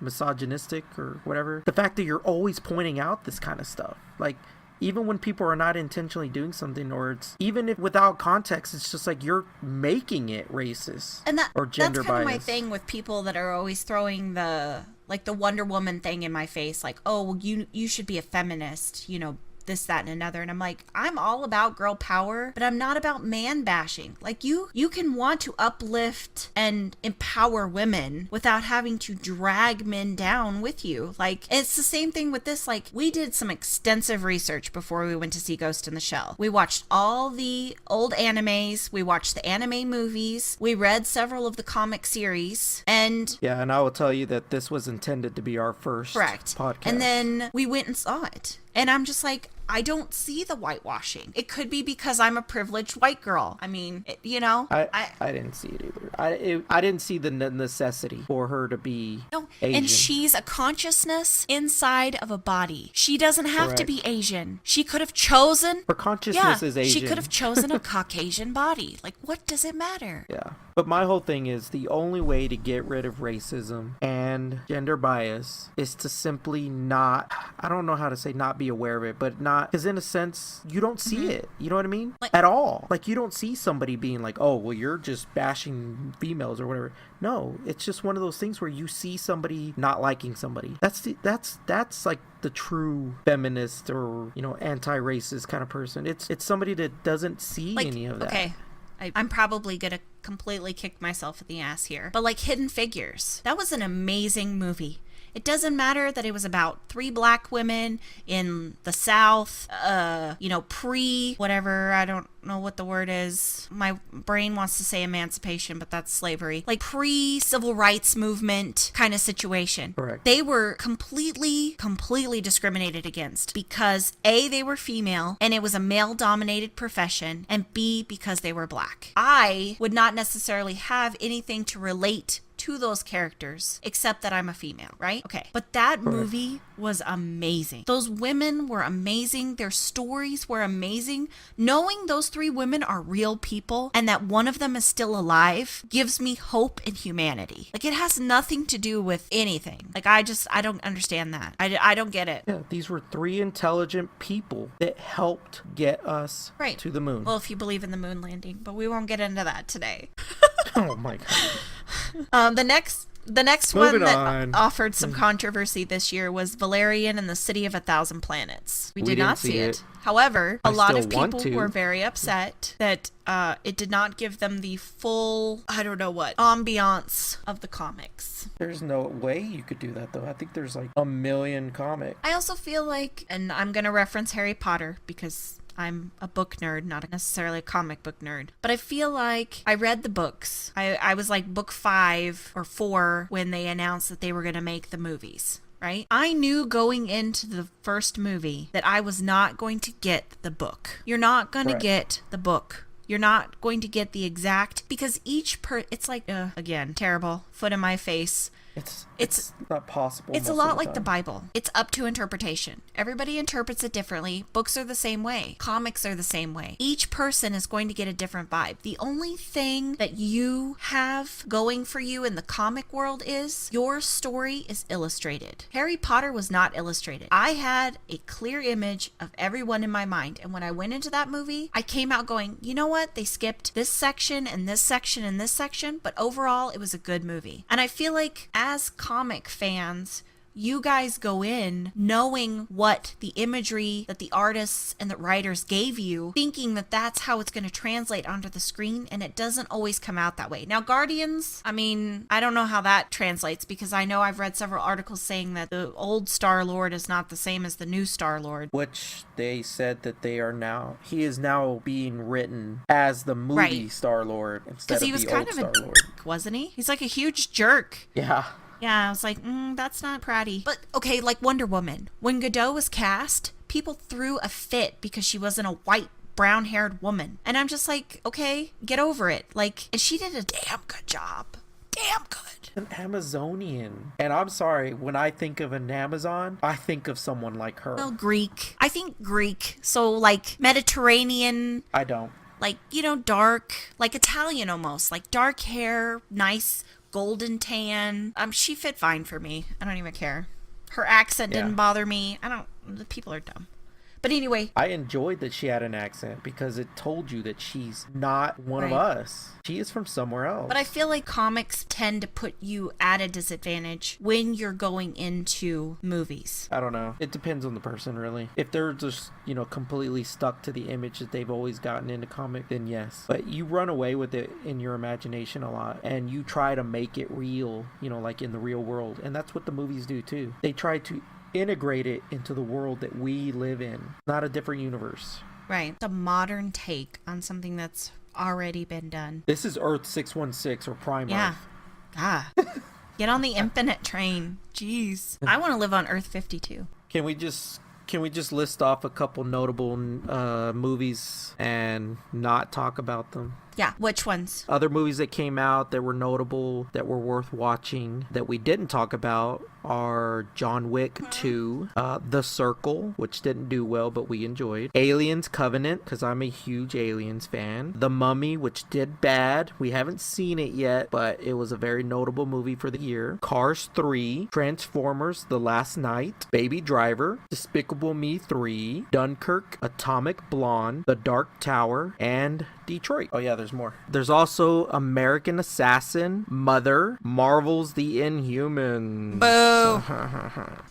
misogynistic or whatever. The fact that you're always pointing out this kind of stuff, like even when people are not intentionally doing something, or it's even if without context, it's just like you're making it racist and or gender that's kind bias. of my thing with people that are always throwing the Wonder Woman thing in my face, like, oh, well, you should be a feminist, this, that, and another. And I'm like, I'm all about girl power, but I'm not about man bashing. Like, you can want to uplift and empower women without having to drag men down with you. Like, it's the same thing with this. Like, we did some extensive research before we went to see Ghost in the Shell. We watched all the old animes. We watched the anime movies. We read several of the comic series. And yeah, and I will tell you that this was intended to be our first podcast. And then we went and saw it. And I'm just like, I don't see the whitewashing. It could be because I'm a privileged white girl. I mean, you know. I didn't see it either. I didn't see the necessity for her to be Asian. And she's a consciousness inside of a body. She doesn't have to be Asian. She could have chosen. Her consciousness is Asian. She could have chosen a Caucasian body. Like, what does it matter? Yeah. But my whole thing is the only way to get rid of racism and gender bias is to simply not, I don't know how to say not be aware of it, but not, because in a sense, you don't see it. You know what I mean? Like, at all. Like, you don't see somebody being like, oh, well, you're just bashing females or whatever. No, it's just one of those things where you see somebody not liking somebody. That's like the true feminist or, you know, anti-racist kind of person. It's somebody that doesn't see any of that. Okay. I'm probably going to completely kick myself in the ass here. But like Hidden Figures, that was an amazing movie. It doesn't matter that it was about 3 black women in the South, you know, whatever, I don't know what the word is. My brain wants to say emancipation, but that's slavery. Like pre-civil rights movement kind of situation. Correct. They were completely discriminated against because A, they were female and it was a male-dominated profession, and B, because they were black. I would not necessarily have anything to relate to those characters except that I'm a female, right? Okay. But that movie was amazing. Those women were amazing. Their stories were amazing. Knowing those 3 women are real people and that one of them is still alive gives me hope in humanity. Like, it has nothing to do with anything. Like, I don't understand that. I don't get it. Yeah, these were 3 intelligent people that helped get us to the moon. Well, if you believe in the moon landing, but we won't get into that today. Oh my God. The next one that offered some controversy this year was Valerian and the City of a Thousand Planets. We did not see it. However, a lot of people were very upset that it did not give them the full, I don't know what, ambiance of the comics. There's no way you could do that, though. I think there's like 1 million comics. I also feel like, and I'm going to reference Harry Potter because I'm a book nerd, not necessarily a comic book nerd. But I feel like I read the books. I was like book 5 or 4 when they announced that they were going to make the movies, right? I knew going into the first movie that I was not going to get the book. You're not going to get the book. You're not going to get the exact, because it's like, again, terrible, foot in my face. It's not possible. It's a lot like the Bible. It's up to interpretation. Everybody interprets it differently. Books are the same way. Comics are the same way. Each person is going to get a different vibe. The only thing that you have going for you in the comic world is your story is illustrated. Harry Potter was not illustrated. I had a clear image of everyone in my mind. And when I went into that movie, I came out going, you know what? They skipped this section and this section and this section, but overall it was a good movie. And I feel like as comic fans, you guys go in knowing what the imagery that the artists and the writers gave you, thinking that that's how it's going to translate onto the screen, and it doesn't always come out that way. Now, Guardians, I mean, I don't know how that translates, because I know I've read several articles saying that the old Star-Lord is not the same as the new Star-Lord. Which they said that he is now being written as the movie Star-Lord instead of the old Star-Lord. Because he was kind of a dick, wasn't he? He's like a huge jerk. Yeah. Yeah, I was like, that's not pratty. But, okay, like Wonder Woman. When Godot was cast, people threw a fit because she wasn't a white, brown-haired woman. And I'm just like, okay, get over it. Like, and she did a damn good job. Damn good. An Amazonian. And I'm sorry, when I think of an Amazon, I think of someone like her. Well, Greek. I think Greek. So, like, Mediterranean. I don't. Like, you know, dark. Like Italian almost. Like, dark hair, nice golden tan. She fit fine for me. I don't even care. Her accent didn't bother me. The people are dumb. But anyway. I enjoyed that she had an accent because it told you that she's not one of us. She is from somewhere else. But I feel like comics tend to put you at a disadvantage when you're going into movies. I don't know. It depends on the person, really. If they're just, completely stuck to the image that they've always gotten into comic, then yes. But you run away with it in your imagination a lot, and you try to make it real, like in the real world. And that's what the movies do, too. They try to integrate it into the world that we live in, not a different universe. Right. It's a modern take on something that's already been done. This is Earth 616 or Prime yeah. Earth. Ah. Get on the infinite train. Jeez. I want to live on Earth 52. Can we just list off a couple notable movies and not talk about them? Yeah, which ones? Other movies that came out that were notable, that were worth watching, that we didn't talk about are John Wick 2, The Circle, which didn't do well, but we enjoyed. Aliens Covenant, because I'm a huge Aliens fan. The Mummy, which did bad. We haven't seen it yet, but it was a very notable movie for the year. Cars 3, Transformers The Last Night, Baby Driver, Despicable Me 3, Dunkirk, Atomic Blonde, The Dark Tower, and Detroit. Oh yeah, there's more. There's also American Assassin, Mother, Marvel's The Inhumans. Boo!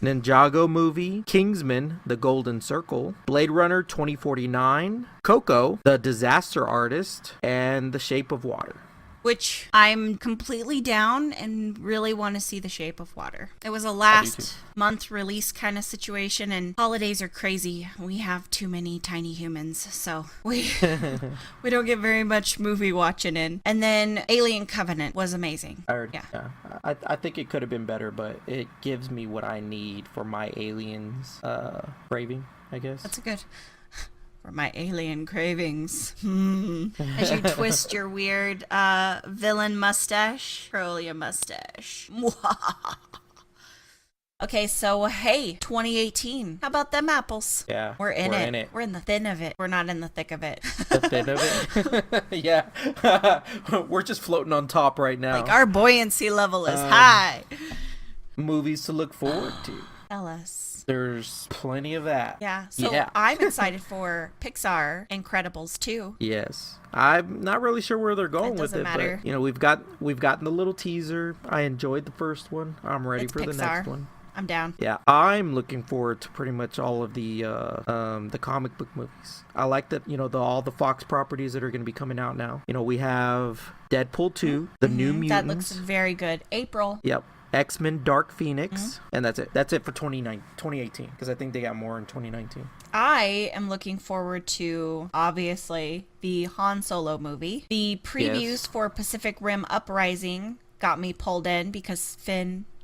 Ninjago movie, Kingsman, The Golden Circle, Blade Runner 2049, Coco, The Disaster Artist, and The Shape of Water. Which I'm completely down and really want to see The Shape of Water. It was a last month release kind of situation, and holidays are crazy. We have too many tiny humans, so we don't get very much movie watching in. And then Alien Covenant was amazing. I heard, yeah. I think it could have been better, but it gives me what I need for my aliens craving, I guess. That's a good... For my alien cravings. As you twist your weird villain mustache, curl your mustache. Okay, so hey, 2018. How about them apples? Yeah, we're in it. We're in the thin of it. We're not in the thick of it. The thin of it? Yeah. We're just floating on top right now. Like our buoyancy level is high. Movies to look forward to. Tell us. There's plenty of that. Yeah. So I'm excited for Pixar Incredibles 2. Yes. I'm not really sure where they're going with it, matter. but we've gotten the little teaser. I enjoyed the first one. I'm ready for Pixar. The next one. I'm down. Yeah, I'm looking forward to pretty much all of the comic book movies. I like that, all the Fox properties that are going to be coming out now. We have Deadpool 2, The New Mutants. That looks very good. April. Yep. X-Men Dark Phoenix, and that's it. That's it for 2018, because I think they got more in 2019. I am looking forward to, obviously, the Han Solo movie. The previews for Pacific Rim Uprising got me pulled in because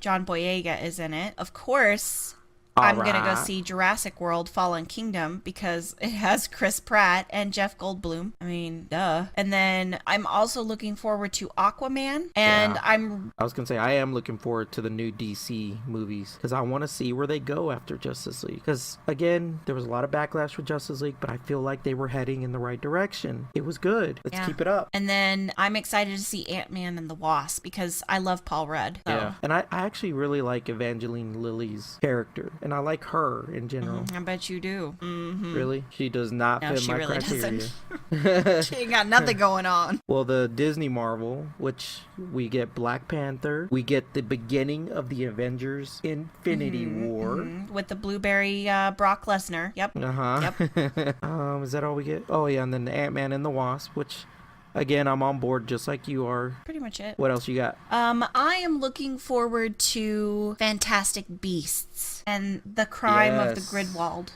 John Boyega is in it. Of course, I'm going to go see Jurassic World Fallen Kingdom because it has Chris Pratt and Jeff Goldblum. I mean, duh. And then I'm also looking forward to Aquaman. And I was going to say, I am looking forward to the new DC movies because I want to see where they go after Justice League. Because, again, there was a lot of backlash with Justice League, but I feel like they were heading in the right direction. It was good. Let's keep it up. And then I'm excited to see Ant-Man and the Wasp because I love Paul Rudd. So. Yeah. And I actually really like Evangeline Lilly's character. And I like her in general. I bet you do. Mm-hmm. Really? She does not fit my criteria. Doesn't. She ain't got nothing going on. Well, the Disney Marvel, which we get Black Panther, we get the beginning of the Avengers Infinity War. With the blueberry Brock Lesnar. Yep. Yep. Is that all we get? Oh, yeah, and then the Ant-Man and the Wasp, which... Again, I'm on board just like you are. Pretty much it. What else you got? I am looking forward to Fantastic Beasts and the crime of the Grindelwald.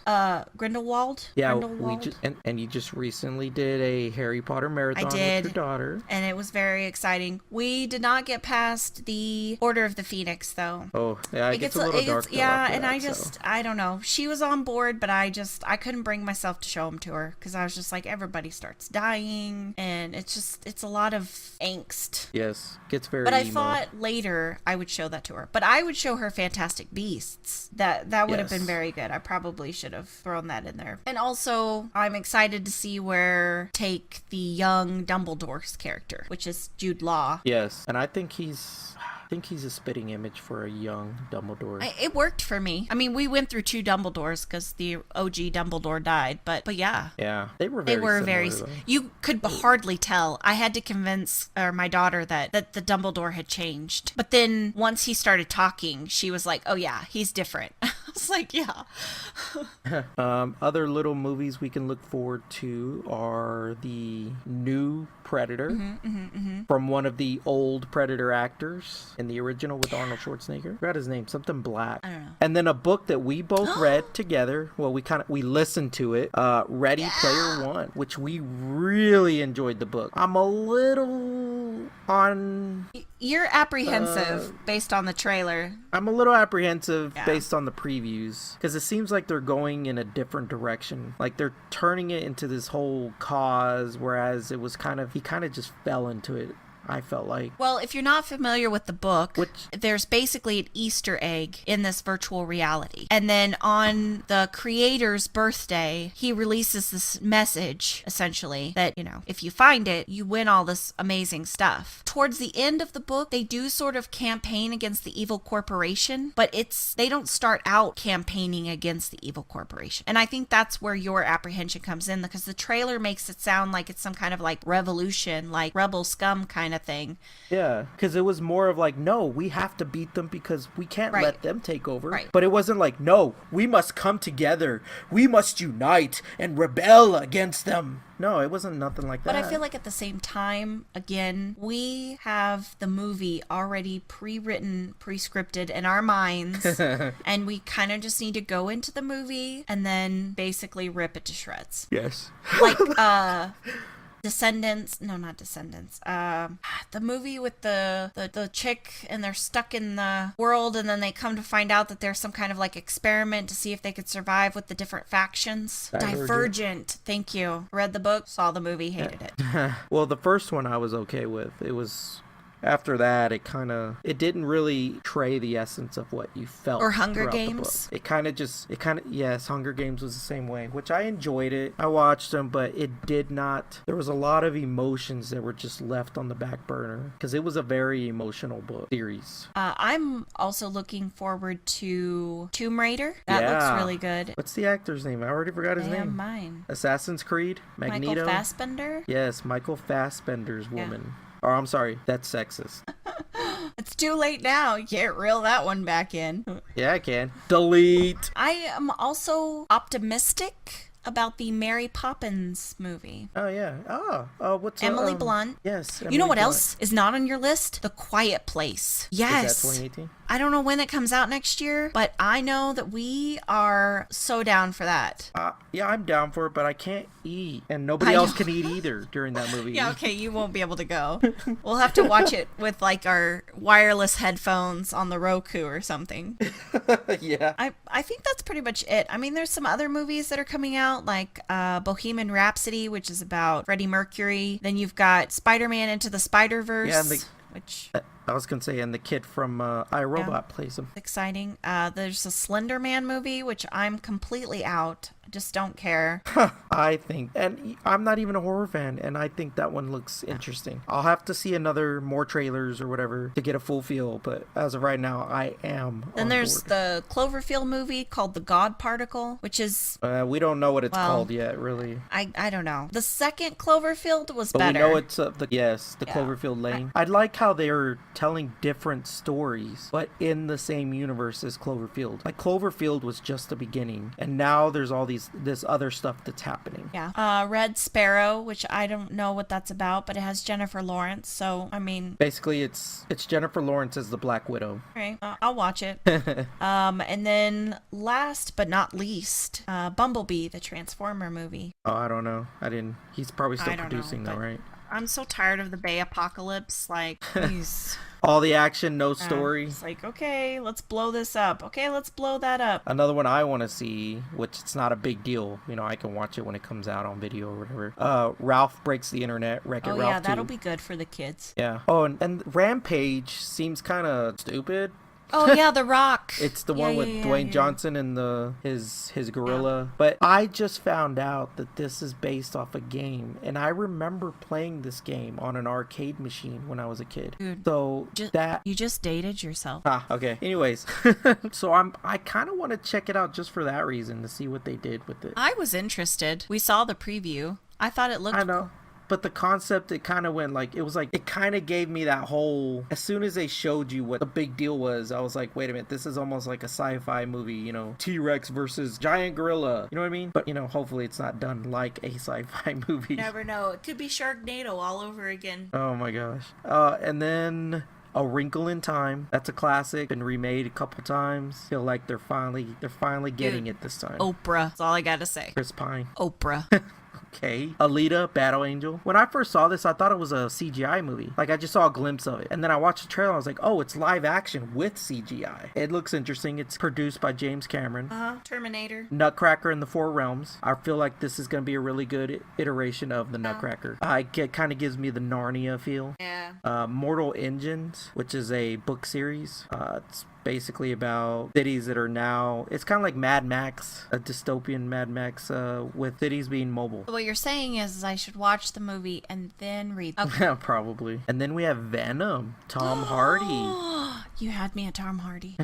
Grindelwald? Yeah, Grindelwald? and you just recently did a Harry Potter marathon with your daughter. And it was very exciting. We did not get past the Order of the Phoenix, though. Oh, yeah, it gets a little dark. Yeah, and I don't know. She was on board, but I couldn't bring myself to show them to her because I was just like, everybody starts dying, and it's a lot of angst. Yes, gets very But I emo. thought later I would show that to her. But I would show her Fantastic Beasts. That would have been very good. I probably should have thrown that in there. And also, I'm excited to see where take the young Dumbledore's character, which is Jude Law. Yes, and I think he's I think he's a spitting image for a young Dumbledore. It worked for me. I mean, we went through 2 Dumbledores because the OG Dumbledore died, but yeah. Yeah, they were very similar, though. You could hardly tell. I had to convince my daughter that the Dumbledore had changed. But then once he started talking, she was like, "Oh yeah, he's different." I was like, "Yeah." Other little movies we can look forward to are the new Predator from one of the old Predator actors in the original with Arnold Schwarzenegger. I forgot his name, something black. I don't know. And then a book that we both read together. Well, we listened to it. Ready Player One, which we really enjoyed the book. I'm a little on. You're apprehensive based on the trailer. I'm a little apprehensive based on the previews because it seems like they're going in a different direction. Like they're turning it into this whole cause, whereas it was he kind of just fell into it. I felt like. Well, if you're not familiar with the book, there's basically an Easter egg in this virtual reality. And then on the creator's birthday, he releases this message, essentially, that, if you find it, you win all this amazing stuff. Towards the end of the book, they do sort of campaign against the evil corporation, but they don't start out campaigning against the evil corporation. And I think that's where your apprehension comes in, because the trailer makes it sound like it's some kind of like revolution, like rebel scum kind of thing. Yeah, because it was more of like, no, we have to beat them because we can't let them take over. Right. But it wasn't like, no, we must come together. We must unite and rebel against them. No, it wasn't nothing like that. But I feel like at the same time, again, we have the movie already pre-written, pre-scripted in our minds, and we kind of just need to go into the movie and then basically rip it to shreds. Yes. Like, Descendants, no, not Descendants. The movie with the chick and they're stuck in the world and then they come to find out that there's some kind of like experiment to see if they could survive with the different factions. Divergent. Thank you. Read the book, saw the movie, hated it. Well, the first one I was okay with. It was. After that, it didn't really portray the essence of what you felt. Or Hunger Games. Yes, Hunger Games was the same way, which I enjoyed it. I watched them, but it did not, there was a lot of emotions that were just left on the back burner because it was a very emotional book series. I'm also looking forward to Tomb Raider. That looks really good. What's the actor's name? I already forgot his name. Mine. Assassin's Creed? Magneto? Michael Fassbender? Yes, Michael Fassbender's woman. Or I'm sorry, that's sexist. It's too late now. You can't reel that one back in. Yeah, I can. Delete. I am also optimistic about the Mary Poppins movie. Oh, yeah. What's Emily Blunt. Yes. You know what else is not on your list? The Quiet Place. Yes. Is that 2018? I don't know when it comes out next year, but I know that we are so down for that. Yeah, I'm down for it, but I can't eat. And nobody else can eat either during that movie. Yeah, okay, you won't be able to go. We'll have to watch it with like our wireless headphones on the Roku or something. Yeah. I think that's pretty much it. I mean, there's some other movies that are coming out, like Bohemian Rhapsody, which is about Freddie Mercury. Then you've got Spider-Man Into the Spider-Verse, which... I was going to say, and the kid from iRobot plays him. Exciting. There's a Slender Man movie, which I'm completely out. I just don't care. I think, and I'm not even a horror fan, and I think that one looks interesting. I'll have to see more trailers or whatever to get a full feel, but as of right now, I am Then there's the Cloverfield movie called The God Particle, which is... we don't know what it's called yet, really. I don't know. The second Cloverfield was but better. We know it's Cloverfield Lane. I like how they're telling different stories, but in the same universe as Cloverfield. Like Cloverfield was just the beginning, and now there's all this other stuff that's happening. Yeah. Red Sparrow, which I don't know what that's about, but it has Jennifer Lawrence, so I mean, basically it's Jennifer Lawrence as the Black Widow. Okay, I'll watch it. And then last but not least, Bumblebee, the Transformer movie. Oh, I don't know. He's probably still producing though, right? I'm so tired of the Bay Apocalypse. Like, please. All the action, no story. It's like, okay, let's blow this up. Okay, let's blow that up. Another one I want to see, which it's not a big deal. I can watch it when it comes out on video or whatever. Ralph Breaks the Internet, Wreck-It Ralph 2. That'll be good for the kids. Yeah. Oh, and Rampage seems kind of stupid. Oh yeah, The Rock. It's the one with Dwayne Johnson and his gorilla. Yeah. But I just found out that this is based off a game, and I remember playing this game on an arcade machine when I was a kid. Dude, so you just dated yourself. Okay. Anyways, so I kind of want to check it out just for that reason, to see what they did with it. I was interested. We saw the preview. I thought it looked. I know. But the concept, it kind of went like, it kind of gave me that whole, as soon as they showed you what the big deal was, I was like, wait a minute, this is almost like a sci-fi movie, you know, T-Rex versus giant gorilla, you know what I mean? But, you know, hopefully it's not done like a sci-fi movie. You never know. It could be Sharknado all over again. Oh my gosh. And then A Wrinkle in Time. That's a classic. Been remade a couple times. Feel like they're finally getting it this time. Oprah. That's all I gotta say. Chris Pine. Oprah. Okay. Alita, Battle Angel. When I first saw this, I thought it was a CGI movie. Like, I just saw a glimpse of it. And then I watched the trailer, I was like, oh, it's live action with CGI. It looks interesting. It's produced by James Cameron. Terminator. Nutcracker in the Four Realms. I feel like this is going to be a really good iteration of the Nutcracker. It kind of gives me the Narnia feel. Yeah. Mortal Engines, which is a book series. It's basically about cities that are now, it's kind of like Mad Max, a dystopian Mad Max, with cities being mobile. What you're saying is I should watch the movie and then read the book. Probably. And then we have Venom, Tom Hardy. You had me at Tom Hardy.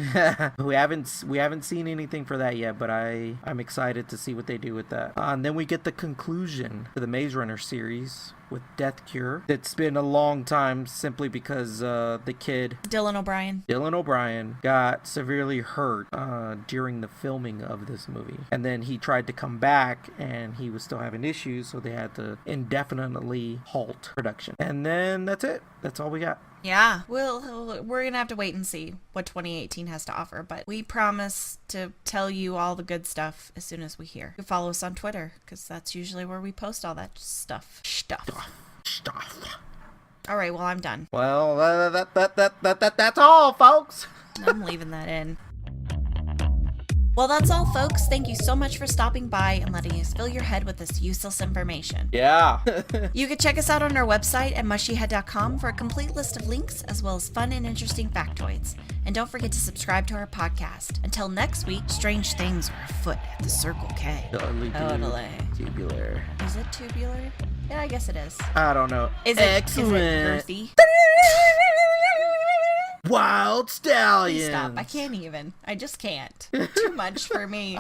we haven't seen anything for that yet, but I'm excited to see what they do with that. And then we get the conclusion to the Maze Runner series with Death Cure. It's been a long time simply because the kid Dylan O'Brien got severely hurt during the filming of this movie, and then he tried to come back and he was still having issues, so they had to indefinitely halt production. And then that's it. That's all we got. Yeah, we're gonna have to wait and see what 2018 has to offer, but we promise to tell you all the good stuff as soon as we hear. You can follow us on Twitter, because that's usually where we post all that stuff. All right, well, I'm done. Well, that's all, folks. I'm leaving that in. Well, that's all, folks. Thank you so much for stopping by and letting us fill your head with this useless information. Yeah. You can check us out on our website at mushyhead.com for a complete list of links, as well as fun and interesting factoids. And don't forget to subscribe to our podcast. Until next week, strange things are afoot at the Circle K. Totally. Tubular. Is it tubular? Yeah, I guess it is. I don't know. Excellent. Is it girthy? Wild Stallions. Stop. I can't even. I just can't. Too much for me.